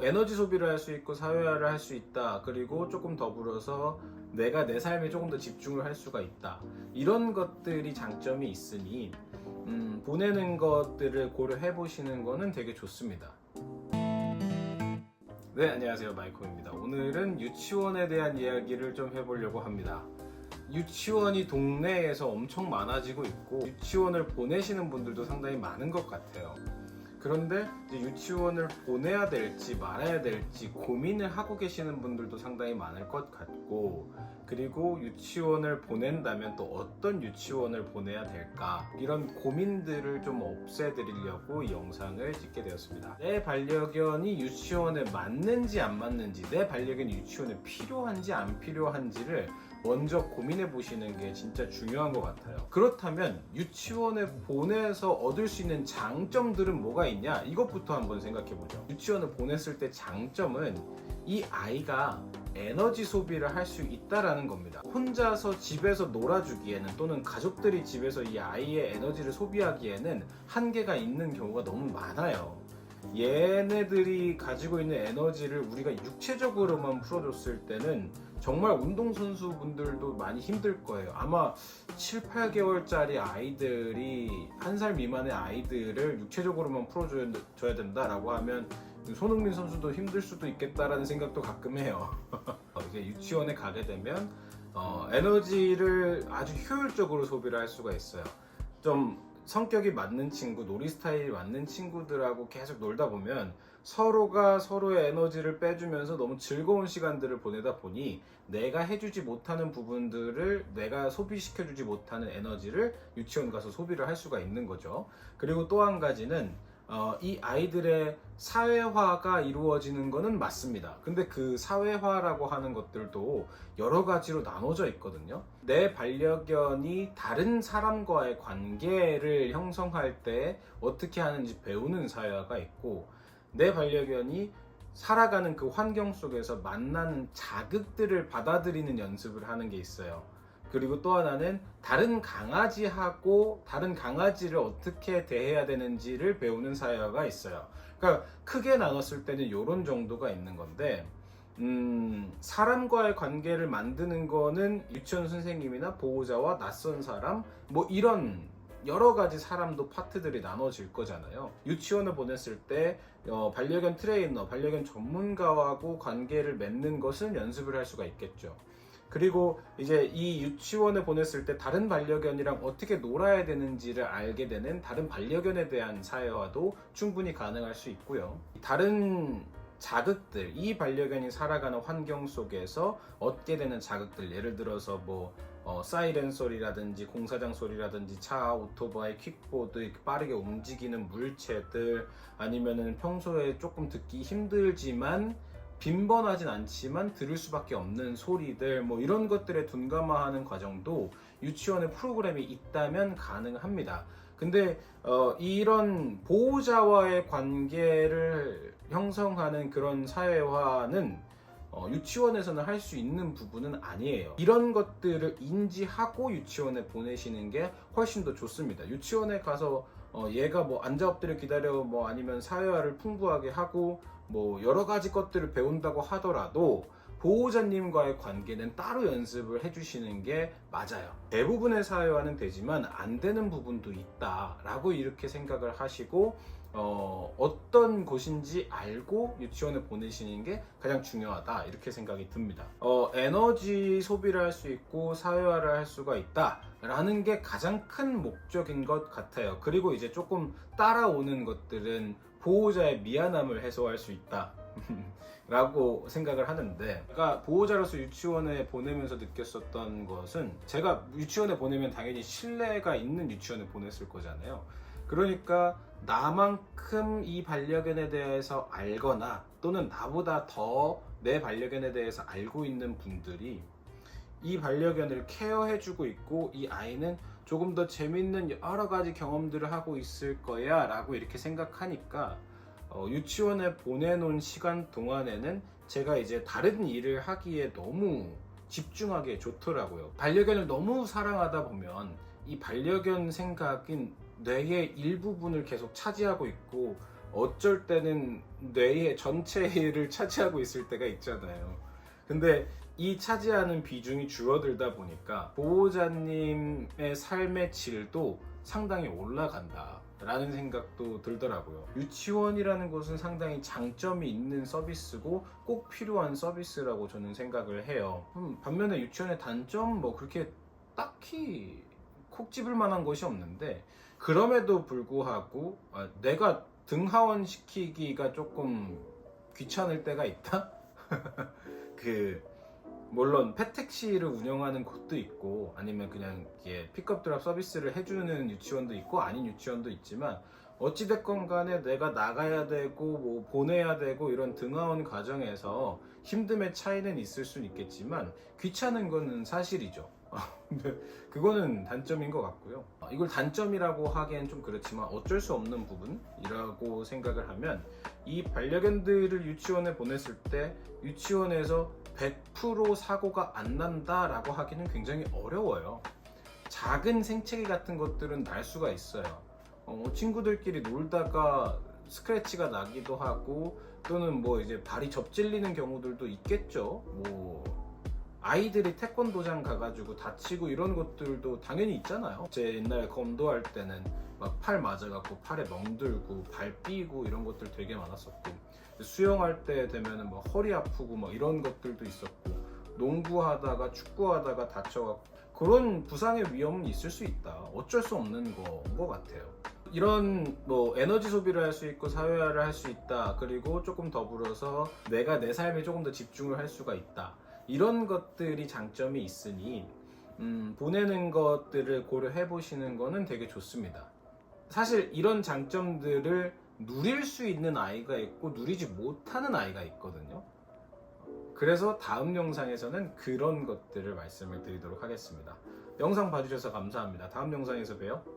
에너지 소비를 할 수 있고 사회화를 할 수 있다. 그리고 조금 더불어서 내가 내 삶에 조금 더 집중을 할 수가 있다. 이런 것들이 장점이 있으니 보내는 것들을 고려해 보시는 거는 되게 좋습니다. 네, 안녕하세요. 마이코입니다. 오늘은 유치원에 대한 이야기를 좀 해보려고 합니다. 유치원이 동네에서 엄청 많아지고 있고 유치원을 보내시는 분들도 상당히 많은 것 같아요. 그런데 이제 유치원을 보내야 될지 말아야 될지 고민을 하고 계시는 분들도 상당히 많을 것 같고, 그리고 유치원을 보낸다면 또 어떤 유치원을 보내야 될까, 이런 고민들을 좀 없애드리려고 이 영상을 찍게 되었습니다. 내 반려견이 유치원에 맞는지 안 맞는지, 내 반려견이 유치원에 필요한지 안 필요한지를 먼저 고민해 보시는 게 진짜 중요한 것 같아요. 그렇다면 유치원에 보내서 얻을 수 있는 장점들은 뭐가 있냐, 이것부터 한번 생각해 보죠. 유치원을 보냈을 때 장점은 이 아이가 에너지 소비를 할 수 있다라는 겁니다. 혼자서 집에서 놀아주기에는, 또는 가족들이 집에서 이 아이의 에너지를 소비하기에는 한계가 있는 경우가 너무 많아요. 얘네들이 가지고 있는 에너지를 우리가 육체적으로만 풀어줬을 때는 정말 운동선수분들도 많이 힘들 거예요. 아마 7, 8개월짜리 아이들이, 1살 미만의 아이들을 육체적으로만 풀어줘야 된다라고 하면 손흥민 선수도 힘들 수도 있겠다라는 생각도 가끔 해요. 이제 유치원에 가게 되면 에너지를 아주 효율적으로 소비를 할 수가 있어요. 좀 성격이 맞는 친구, 놀이 스타일이 맞는 친구들하고 계속 놀다 보면 서로가 서로의 에너지를 빼주면서 너무 즐거운 시간들을 보내다 보니 내가 해주지 못하는 부분들을, 내가 소비시켜주지 못하는 에너지를 유치원 가서 소비를 할 수가 있는 거죠. 그리고 또 한 가지는 이 아이들의 사회화가 이루어지는 거는 맞습니다. 근데 그 사회화라고 하는 것들도 여러 가지로 나눠져 있거든요. 내 반려견이 다른 사람과의 관계를 형성할 때 어떻게 하는지 배우는 사회화가 있고, 내 반려견이 살아가는 그 환경 속에서 만나는 자극들을 받아들이는 연습을 하는 게 있어요. 그리고 또 하나는 다른 강아지하고 다른 강아지를 어떻게 대해야 되는지를 배우는 사회화가 있어요. 그러니까 크게 나눴을 때는 이런 정도가 있는 건데, 사람과의 관계를 만드는 거는 유치원 선생님이나 보호자와 낯선 사람, 뭐 이런 여러 가지 사람도 파트들이 나눠질 거잖아요. 유치원을 보냈을 때 반려견 트레이너, 반려견 전문가하고 관계를 맺는 것은 연습을 할 수가 있겠죠. 그리고 이제 이 유치원에 보냈을 때 다른 반려견이랑 어떻게 놀아야 되는지를 알게 되는 다른 반려견에 대한 사회화도 충분히 가능할 수 있고요. 다른 자극들, 이 반려견이 살아가는 환경 속에서 얻게 되는 자극들, 예를 들어서 사이렌 소리라든지 공사장 소리라든지 차, 오토바이, 킥보드, 빠르게 움직이는 물체들, 아니면은 평소에 조금 듣기 힘들지만 빈번하진 않지만 들을 수밖에 없는 소리들, 이런 것들에 둔감화하는 과정도 유치원에 프로그램이 있다면 가능합니다. 근데 이런 보호자와의 관계를 형성하는 그런 사회화는 유치원에서는 할 수 있는 부분은 아니에요. 이런 것들을 인지하고 유치원에 보내시는 게 훨씬 더 좋습니다. 유치원에 가서 얘가 앉아 엎드려 기다려, 아니면 사회화를 풍부하게 하고 여러 가지 것들을 배운다고 하더라도 보호자님과의 관계는 따로 연습을 해주시는 게 맞아요. 대부분의 사회화는 되지만 안 되는 부분도 있다라고 이렇게 생각을 하시고 어떤 곳인지 알고 유치원에 보내시는 게 가장 중요하다, 이렇게 생각이 듭니다. 에너지 소비를 할 수 있고 사회화를 할 수가 있다 라는 게 가장 큰 목적인 것 같아요. 그리고 이제 조금 따라오는 것들은 보호자의 미안함을 해소할 수 있다 라고 생각을 하는데, 제가 보호자로서 유치원에 보내면서 느꼈었던 것은, 제가 유치원에 보내면 당연히 신뢰가 있는 유치원에 보냈을 거잖아요. 그러니까 나만큼 이 반려견에 대해서 알거나, 또는 나보다 더 내 반려견에 대해서 알고 있는 분들이 이 반려견을 케어해주고 있고, 이 아이는 조금 더 재밌는 여러 가지 경험들을 하고 있을 거야 라고 이렇게 생각하니까 유치원에 보내놓은 시간 동안에는 제가 이제 다른 일을 하기에 너무 집중하기에 좋더라고요. 반려견을 너무 사랑하다 보면 이 반려견 생각인 뇌의 일부분을 계속 차지하고 있고 어쩔 때는 뇌의 전체를 차지하고 있을 때가 있잖아요. 근데 이 차지하는 비중이 줄어들다 보니까 보호자님의 삶의 질도 상당히 올라간다 라는 생각도 들더라고요. 유치원이라는 곳은 상당히 장점이 있는 서비스고 꼭 필요한 서비스라고 저는 생각을 해요. 반면에 유치원의 단점 뭐 그렇게 딱히 콕 집을 만한 것이 없는데, 그럼에도 불구하고 내가 등하원 시키기가 조금 귀찮을 때가 있다? 물론 펫택시를 운영하는 곳도 있고 아니면 그냥 이렇게 픽업 드랍 서비스를 해주는 유치원도 있고 아닌 유치원도 있지만, 어찌됐건 간에 내가 나가야 되고 뭐 보내야 되고 이런 등하원 과정에서 힘듦의 차이는 있을 수는 있겠지만 귀찮은 거는 사실이죠. 근데 그거는 단점인 것 같고요. 이걸 단점이라고 하기엔 좀 그렇지만 어쩔 수 없는 부분이라고 생각을 하면, 이 반려견들을 유치원에 보냈을 때 유치원에서 100% 사고가 안 난다라고 하기는 굉장히 어려워요. 작은 생채기 같은 것들은 날 수가 있어요. 친구들끼리 놀다가 스크래치가 나기도 하고, 또는 뭐 이제 발이 접질리는 경우들도 있겠죠. 뭐 아이들이 태권도장 가가지고 다치고 이런 것들도 당연히 있잖아요. 제 옛날에 검도할 때는 막 팔 맞아갖고 팔에 멍들고 발 삐고 이런 것들 되게 많았었고, 수영할 때 되면은 막 허리 아프고 막 이런 것들도 있었고, 농구하다가 축구하다가 다쳐갖고 그런 부상의 위험은 있을 수 있다. 어쩔 수 없는 거 같아요. 이런 뭐 에너지 소비를 할 수 있고 사회화를 할 수 있다. 그리고 조금 더불어서 내가 내 삶에 조금 더 집중을 할 수가 있다. 이런 것들이 장점이 있으니 보내는 것들을 고려해 보시는 거는 되게 좋습니다. 사실 이런 장점들을 누릴 수 있는 아이가 있고 누리지 못하는 아이가 있거든요. 그래서 다음 영상에서는 그런 것들을 말씀을 드리도록 하겠습니다. 영상 봐주셔서 감사합니다. 다음 영상에서 봬요.